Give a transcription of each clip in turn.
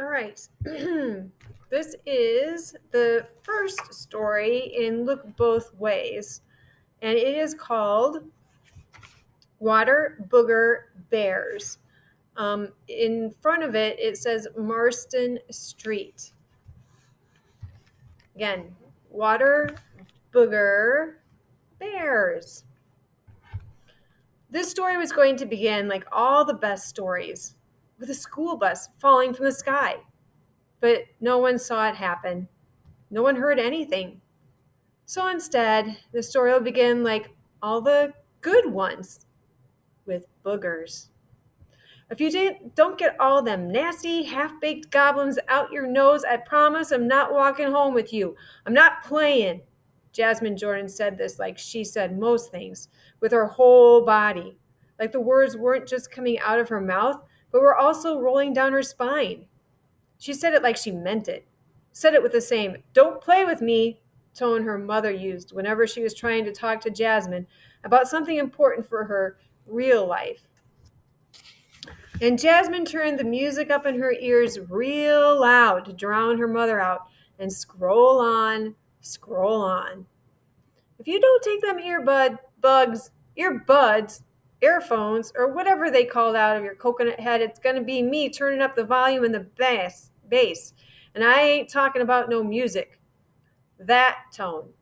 All right. This is the first story in Look Both Ways, and it is called Water Booger Bears. In front of it, it says Marston Street. Again, Water Booger Bears. This story was going to begin like all the best stories, with a school bus falling from the sky. But no one saw it happen. No one heard anything. So instead, the story will begin like all the good ones, with boogers. If you don't get all them nasty, half-baked goblins out your nose, I promise I'm not walking home with you. I'm not playing. Jasmine Jordan said this like she said most things, with her whole body. Like the words weren't just coming out of her mouth, but were also rolling down her spine. She said it like she meant it. Said it with the same "don't play with me" tone her mother used whenever she was trying to talk to Jasmine about something important for her real life. And Jasmine turned the music up in her ears real loud to drown her mother out and scroll on, scroll on. If you don't take them earbuds, earphones, or whatever they called out of your coconut head, it's going to be me turning up the volume and the bass. And I ain't talking about no music. That tone.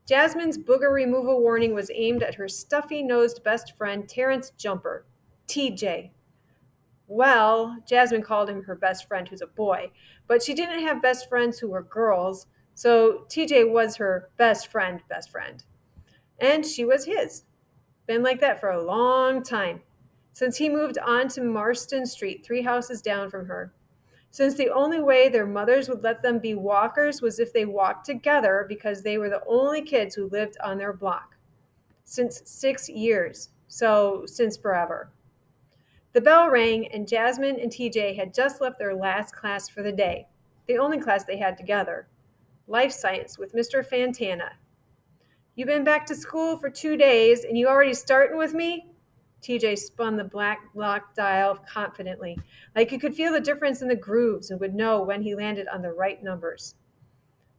Jasmine's booger removal warning was aimed at her stuffy-nosed best friend, Terrence Jumper, TJ. Well, Jasmine called him her best friend, who's a boy, but she didn't have best friends who were girls, so TJ was her best friend. And she was his. Been like that for a long time, since he moved on to Marston Street, 3 houses down from her. Since the only way their mothers would let them be walkers was if they walked together because they were the only kids who lived on their block. Since 6 years, so since forever. The bell rang, and Jasmine and TJ had just left their last class for the day, the only class they had together, Life Science with Mr. Fantana. "You been back to school for 2 days, and you already starting with me?" TJ spun the black lock dial confidently, like he could feel the difference in the grooves and would know when he landed on the right numbers.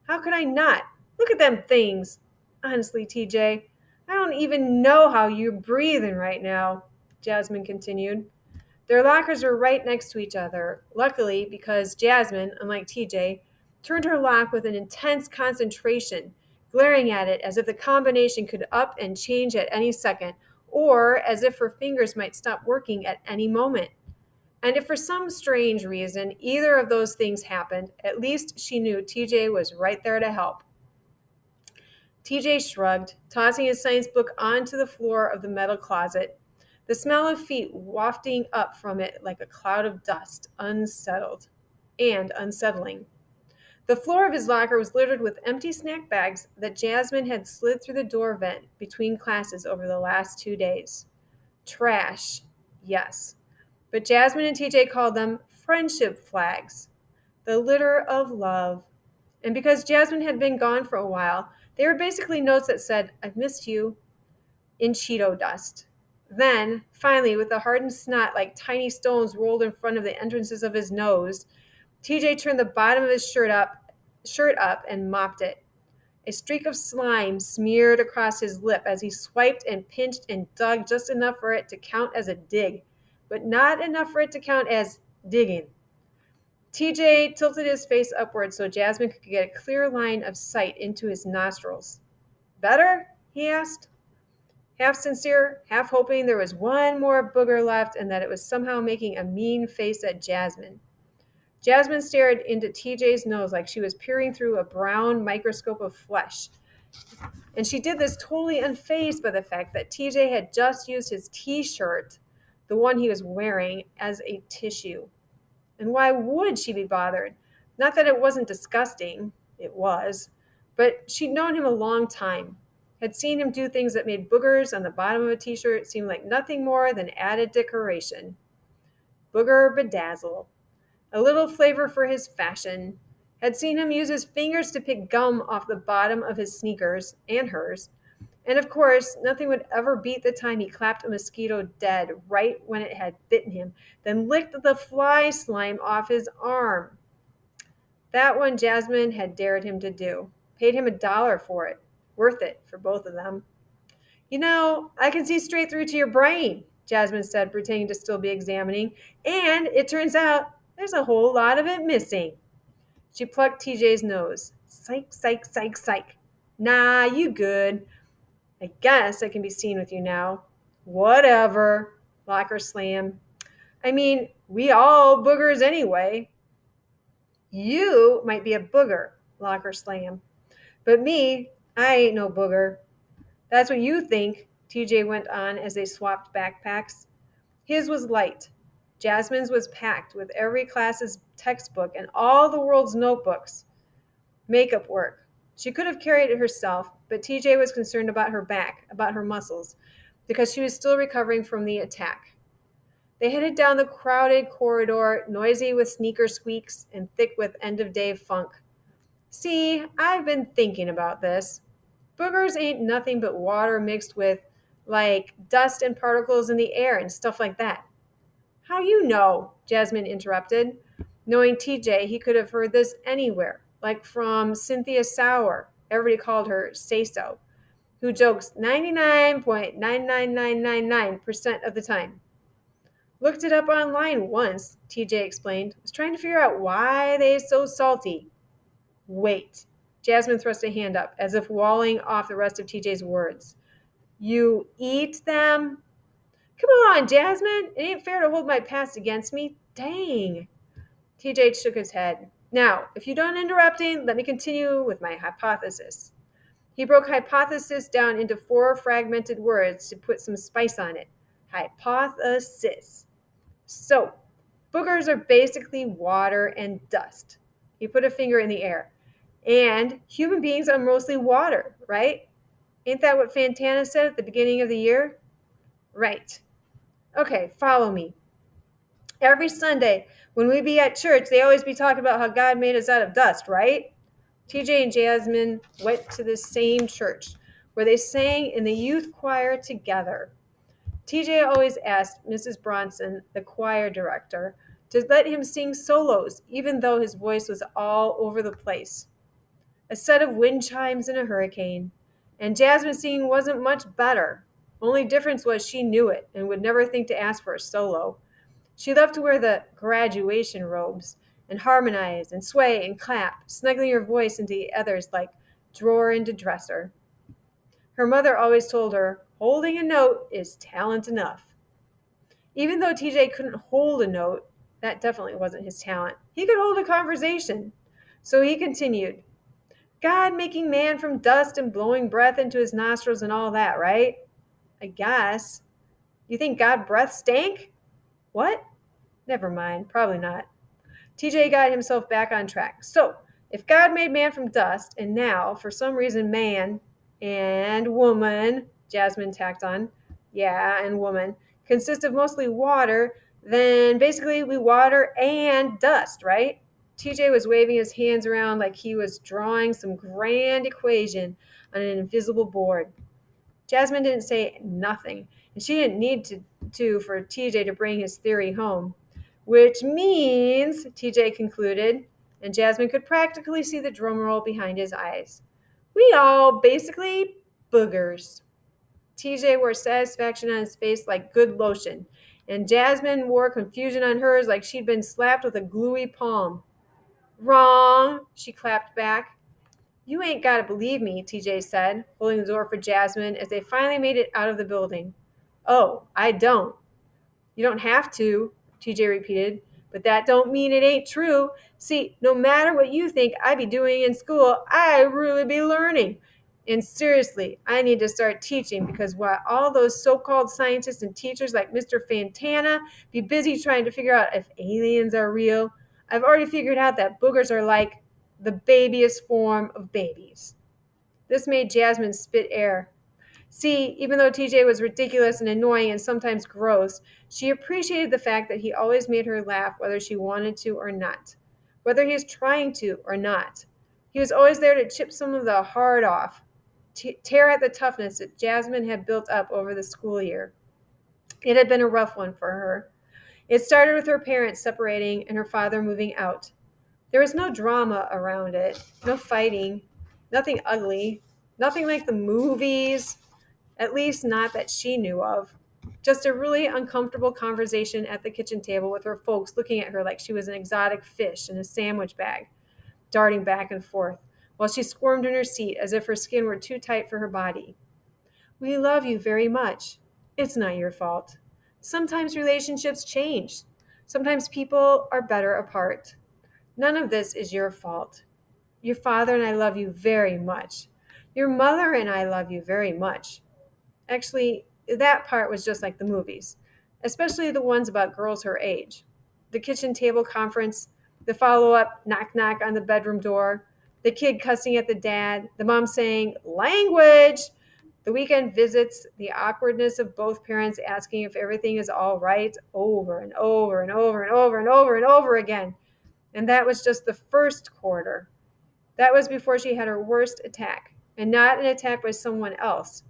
"How could I not? Look at them things. Honestly, TJ, I don't even know how you're breathing right now," Jasmine continued. Their lockers were right next to each other, luckily, because Jasmine, unlike TJ, turned her lock with an intense concentration, glaring at it as if the combination could up and change at any second, or as if her fingers might stop working at any moment. And if for some strange reason either of those things happened, at least she knew TJ was right there to help. TJ shrugged, tossing his science book onto the floor of the metal closet, the smell of feet wafting up from it like a cloud of dust, unsettled and unsettling. The floor of his locker was littered with empty snack bags that Jasmine had slid through the door vent between classes over the last 2 days. Trash, yes. But Jasmine and TJ called them friendship flags, the litter of love. And because Jasmine had been gone for a while, they were basically notes that said, "I've missed you," in Cheeto dust. Then, finally, with a hardened snot like tiny stones rolled in front of the entrances of his nose, TJ turned the bottom of his shirt up and mopped it. A streak of slime smeared across his lip as he swiped and pinched and dug just enough for it to count as a dig, but not enough for it to count as digging. TJ tilted his face upward so Jasmine could get a clear line of sight into his nostrils. "Better?" he asked, half sincere, half hoping there was one more booger left and that it was somehow making a mean face at Jasmine. Jasmine stared into TJ's nose like she was peering through a brown microscope of flesh. And she did this totally unfazed by the fact that TJ had just used his t-shirt, the one he was wearing, as a tissue. And why would she be bothered? Not that it wasn't disgusting. It was. But she'd known him a long time, had seen him do things that made boogers on the bottom of a t-shirt seem like nothing more than added decoration. Booger bedazzle. A little flavor for his fashion. Had seen him use his fingers to pick gum off the bottom of his sneakers, and hers. And of course, nothing would ever beat the time he clapped a mosquito dead right when it had bitten him, then licked the fly slime off his arm. That one Jasmine had dared him to do. Paid him $1 for it. Worth it for both of them. I can see straight through to your brain, Jasmine said, pretending to still be examining. And it turns out there's a whole lot of it missing. She plucked TJ's nose. Psych, psych, psych, psych. Nah, you good. I guess I can be seen with you now. Whatever. Locker slam. I mean, we all boogers anyway. You might be a booger, locker slam. But me, I ain't no booger. That's what you think, TJ went on as they swapped backpacks. His was light. Jasmine's was packed with every class's textbook and all the world's notebooks. Makeup work. She could have carried it herself, but TJ was concerned about her back, about her muscles, because she was still recovering from the attack. They headed down the crowded corridor, noisy with sneaker squeaks and thick with end of day funk. See, I've been thinking about this. Boogers ain't nothing but water mixed with, like, dust and particles in the air and stuff like that. How you know? Jasmine interrupted. Knowing TJ, he could have heard this anywhere, like from Cynthia Sauer. Everybody called her Say So, who jokes 99.99999% of the time. Looked it up online once, TJ explained. Was trying to figure out why they so salty. Wait. Jasmine thrust a hand up, as if walling off the rest of TJ's words. You eat them? Come on, Jasmine. It ain't fair to hold my past against me. Dang. TJ shook his head. Now, if you don't interrupting, let me continue with my hypothesis. He broke hypothesis down into 4 fragmented words to put some spice on it. Hypothesis. So, boogers are basically water and dust. He put a finger in the air. And human beings are mostly water, right? Ain't that what Fantana said at the beginning of the year? Right. Okay, follow me. Every Sunday, when we be at church, they always be talking about how God made us out of dust, right? TJ and Jasmine went to the same church where they sang in the youth choir together. TJ always asked Mrs. Bronson, the choir director, to let him sing solos, even though his voice was all over the place. A set of wind chimes in a hurricane. And Jasmine's singing wasn't much better. Only difference was she knew it and would never think to ask for a solo. She loved to wear the graduation robes and harmonize and sway and clap, snuggling her voice into the others like drawer into dresser. Her mother always told her, holding a note is talent enough. Even though TJ couldn't hold a note, that definitely wasn't his talent. He could hold a conversation. So he continued, God making man from dust and blowing breath into his nostrils and all that, right? I guess. You think God breath stank? What? Never mind, probably not. TJ got himself back on track. So, if God made man from dust, and now, for some reason, man and woman, Jasmine tacked on, yeah, and woman, consist of mostly water, then basically we water and dust, right? TJ was waving his hands around like he was drawing some grand equation on an invisible board. Jasmine didn't say nothing, and she didn't need to for TJ to bring his theory home. Which means, TJ concluded, and Jasmine could practically see the drum roll behind his eyes. We all basically boogers. TJ wore satisfaction on his face like good lotion, and Jasmine wore confusion on hers like she'd been slapped with a gluey palm. Wrong, she clapped back. You ain't got to believe me, TJ said, holding the door for Jasmine as they finally made it out of the building. Oh, I don't. You don't have to, TJ repeated, but that don't mean it ain't true. See, no matter what you think I be doing in school, I really be learning. And seriously, I need to start teaching because while all those so-called scientists and teachers like Mr. Fantana be busy trying to figure out if aliens are real, I've already figured out that boogers are like the babiest form of babies. This made Jasmine spit air. See, even though TJ was ridiculous and annoying and sometimes gross, she appreciated the fact that he always made her laugh whether she wanted to or not, whether he was trying to or not. He was always there to chip some of the hard off. tear at the toughness that Jasmine had built up over the school year. It had been a rough one for her. It started with her parents separating and her father moving out. There was no drama around it, no fighting, nothing ugly, nothing like the movies, at least not that she knew of. Just a really uncomfortable conversation at the kitchen table with her folks looking at her like she was an exotic fish in a sandwich bag, darting back and forth, while she squirmed in her seat as if her skin were too tight for her body. We love you very much. It's not your fault. Sometimes relationships change. Sometimes people are better apart. None of this is your fault. Your father and I love you very much. Your mother and I love you very much. Actually, that part was just like the movies, especially the ones about girls her age. The kitchen table conference, the follow up knock knock on the bedroom door, the kid cussing at the dad, the mom saying, language, the weekend visits, the awkwardness of both parents asking if everything is all right over and over and over and over and over and over again. And that was just the first quarter. That was before she had her worst attack, and not an attack by someone else.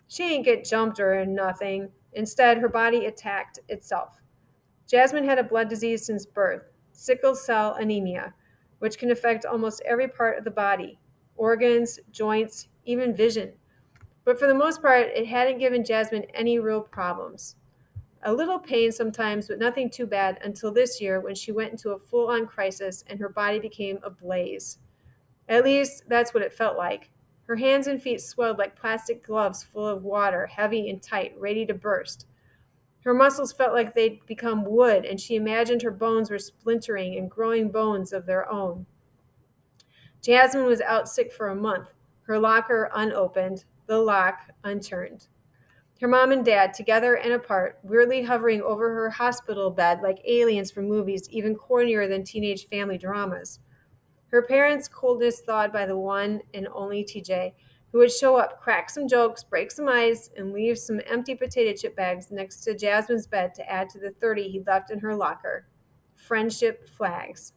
She didn't get jumped or nothing. Instead, her body attacked itself. Jasmine had a blood disease since birth, sickle cell anemia, which can affect almost every part of the body, organs, joints, even vision. But for the most part, it hadn't given Jasmine any real problems. A little pain sometimes, but nothing too bad until this year when she went into a full on crisis and her body became ablaze. At least that's what it felt like. Her hands and feet swelled like plastic gloves full of water, heavy and tight, ready to burst. Her muscles felt like they'd become wood, and she imagined her bones were splintering and growing bones of their own. Jasmine was out sick for a month, her locker unopened, the lock unturned. Her mom and dad, together and apart, weirdly hovering over her hospital bed like aliens from movies even cornier than teenage family dramas. Her parents' coldness thawed by the one and only TJ, who would show up, crack some jokes, break some ice, and leave some empty potato chip bags next to Jasmine's bed to add to the 30 he left in her locker. Friendship flags.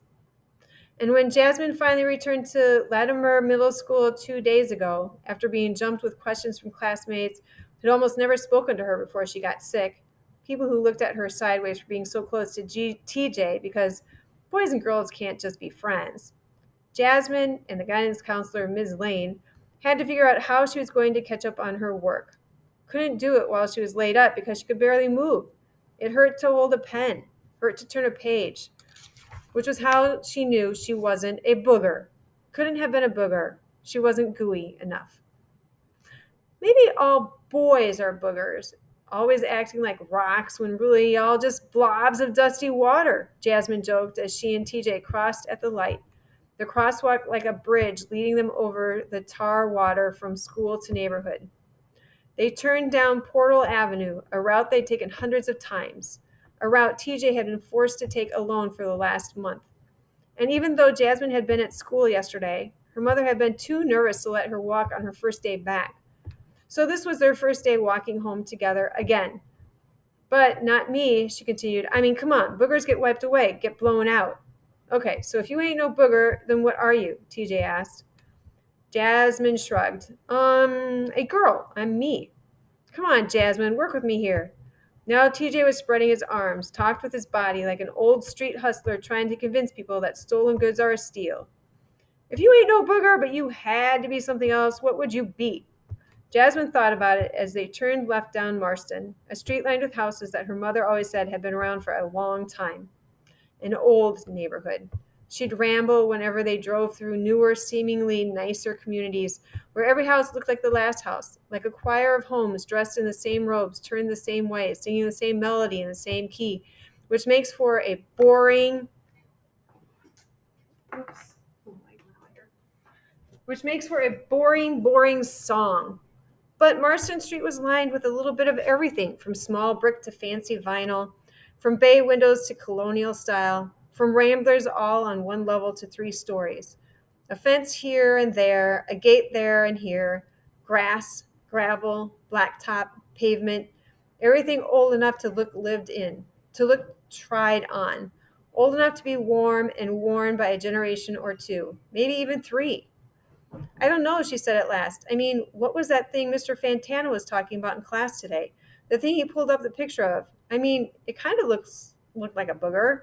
And when Jasmine finally returned to Latimer Middle School 2 days ago, after being jumped with questions from classmates who'd almost never spoken to her before she got sick, people who looked at her sideways for being so close to TJ because boys and girls can't just be friends, Jasmine and the guidance counselor, Ms. Lane, had to figure out how she was going to catch up on her work. Couldn't do it while she was laid up because she could barely move. It hurt to hold a pen, hurt to turn a page, which was how she knew she wasn't a booger. Couldn't have been a booger. She wasn't gooey enough. Maybe all boys are boogers, always acting like rocks when really all just blobs of dusty water, Jasmine joked as she and TJ crossed at the light, the crosswalk like a bridge leading them over the tar water from school to neighborhood. They turned down Portal Avenue, a route they'd taken hundreds of times, a route TJ had been forced to take alone for the last month. And even though Jasmine had been at school yesterday, her mother had been too nervous to let her walk on her first day back. So this was their first day walking home together again. But not me, she continued. I mean, come on, boogers get wiped away, get blown out. Okay, so if you ain't no booger, then what are you? TJ asked. Jasmine shrugged. A girl. I'm me. Come on, Jasmine, work with me here. Now TJ was spreading his arms, talked with his body like an old street hustler trying to convince people that stolen goods are a steal. If you ain't no booger, but you had to be something else, what would you be? Jasmine thought about it as they turned left down Marston, a street lined with houses that her mother always said had been around for a long time. An old neighborhood. She'd ramble whenever they drove through newer, seemingly nicer communities where every house looked like the last house, like a choir of homes dressed in the same robes, turned the same way, singing the same melody in the same key, which makes for a boring oops, oh my God, which makes for a boring song. But Marston Street was lined with a little bit of everything, from small brick to fancy vinyl, from bay windows to colonial style, from ramblers all on one level to 3 stories. A fence here and there, a gate there and here, grass, gravel, blacktop, pavement, everything old enough to look lived in, to look tried on, old enough to be warm and worn by a generation or two, maybe even 3. I don't know, she said at last. I mean, what was that thing Mr. Fantana was talking about in class today? The thing he pulled up the picture of. I mean, it kind of looked like a booger.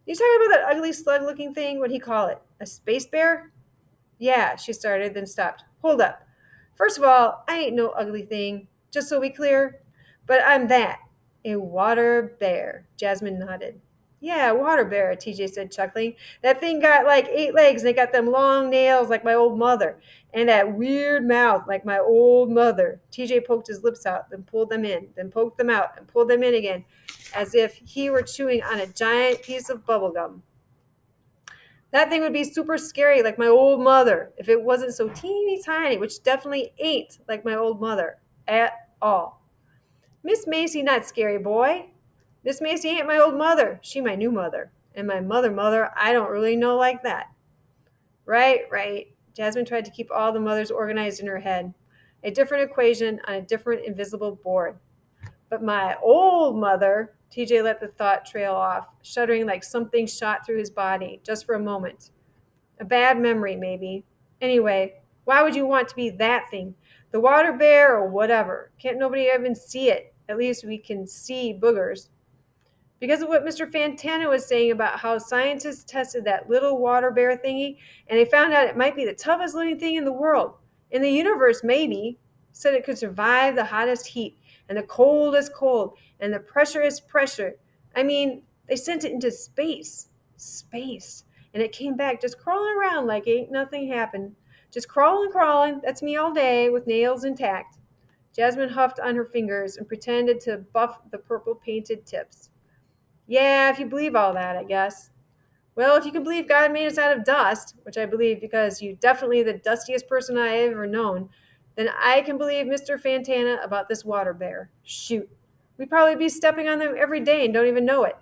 You talking about that ugly slug looking thing? What'd he call it? A space bear? Yeah, she started, then stopped. Hold up. First of all, I ain't no ugly thing, just so we clear. But I'm that. A water bear. Jasmine nodded. Yeah, water bear, TJ said, chuckling. That thing got like 8 legs and it got them long nails like my old mother. And that weird mouth like my old mother. TJ poked his lips out, then pulled them in, then poked them out and pulled them in again, as if he were chewing on a giant piece of bubble gum. That thing would be super scary like my old mother if it wasn't so teeny tiny, which definitely ain't like my old mother at all. Miss Macy not scary, boy. Miss Macy ain't my old mother. She my new mother. And my mother, I don't really know like that. Right, right. Jasmine tried to keep all the mothers organized in her head. A different equation on a different invisible board. But my old mother, TJ let the thought trail off, shuddering like something shot through his body just for a moment. A bad memory, maybe. Anyway, why would you want to be that thing? The water bear or whatever. Can't nobody even see it? At least we can see boogers. Because of what Mr. Fantana was saying about how scientists tested that little water bear thingy and they found out it might be the toughest living thing in the world. In the universe, maybe. Said it could survive the hottest heat and the coldest cold and the pressurest pressure. I mean, they sent it into space. Space. And it came back just crawling around like ain't nothing happened. Just crawling, crawling. That's me all day with nails intact. Jasmine huffed on her fingers and pretended to buff the purple painted tips. Yeah, if you believe all that, I guess. Well, if you can believe God made us out of dust, which I believe because you're definitely the dustiest person I've ever known, then I can believe Mr. Fantana about this water bear. Shoot. We'd probably be stepping on them every day and don't even know it.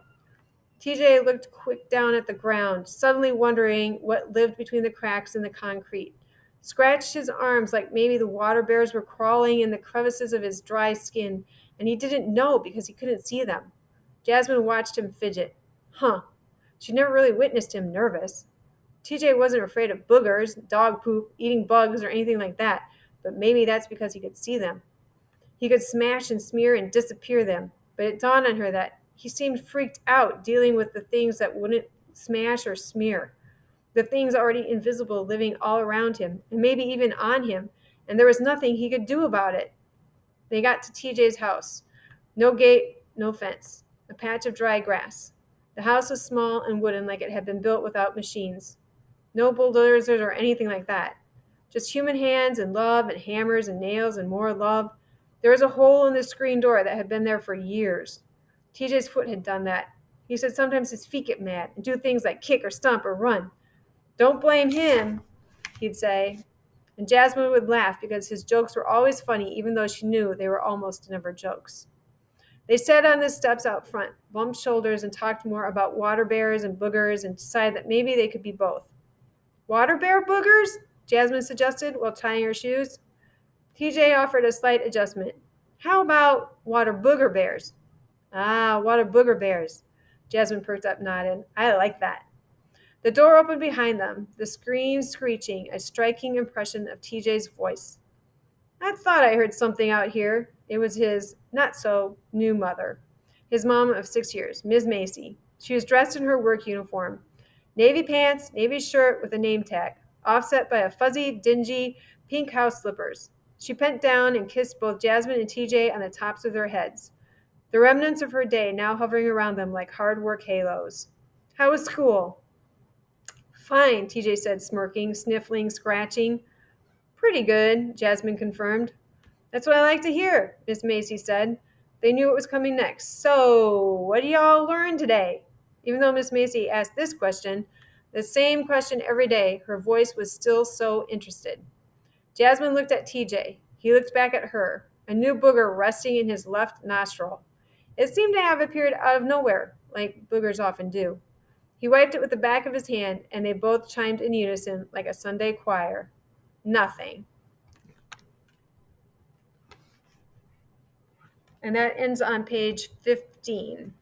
TJ looked quick down at the ground, suddenly wondering what lived between the cracks in the concrete. Scratched his arms like maybe the water bears were crawling in the crevices of his dry skin, and he didn't know because he couldn't see them. Jasmine watched him fidget. Huh. She never really witnessed him nervous. TJ wasn't afraid of boogers, dog poop, eating bugs, or anything like that, but maybe that's because he could see them. He could smash and smear and disappear them, but it dawned on her that he seemed freaked out dealing with the things that wouldn't smash or smear, the things already invisible living all around him, and maybe even on him, and there was nothing he could do about it. They got to TJ's house. No gate, no fence, a patch of dry grass. The house was small and wooden like it had been built without machines. No bulldozers or anything like that. Just human hands and love and hammers and nails and more love. There was a hole in the screen door that had been there for years. TJ's foot had done that. He said sometimes his feet get mad and do things like kick or stomp or run. Don't blame him, he'd say. And Jasmine would laugh because his jokes were always funny, even though she knew they were almost never jokes. They sat on the steps out front, bumped shoulders, and talked more about water bears and boogers and decided that maybe they could be both. Water bear boogers? Jasmine suggested while tying her shoes. TJ offered a slight adjustment. How about water booger bears? Ah, water booger bears. Jasmine perked up, nodded. I like that. The door opened behind them, the screen screeching, a striking impression of TJ's voice. I thought I heard something out here. It was his not so new mother, his mom of 6 years, Ms. Macy. She was dressed in her work uniform, navy pants, navy shirt with a name tag, offset by a fuzzy, dingy pink house slippers. She bent down and kissed both Jasmine and TJ on the tops of their heads, the remnants of her day now hovering around them like hard work halos. How was school? Fine, TJ said, smirking, sniffling, scratching. Pretty good, Jasmine confirmed. That's what I like to hear, Miss Macy said. They knew what was coming next. So, what do y'all learn today? Even though Miss Macy asked this question, the same question every day, her voice was still so interested. Jasmine looked at TJ. He looked back at her, a new booger resting in his left nostril. It seemed to have appeared out of nowhere, like boogers often do. He wiped it with the back of his hand, and they both chimed in unison like a Sunday choir. Nothing. And that ends on page 15.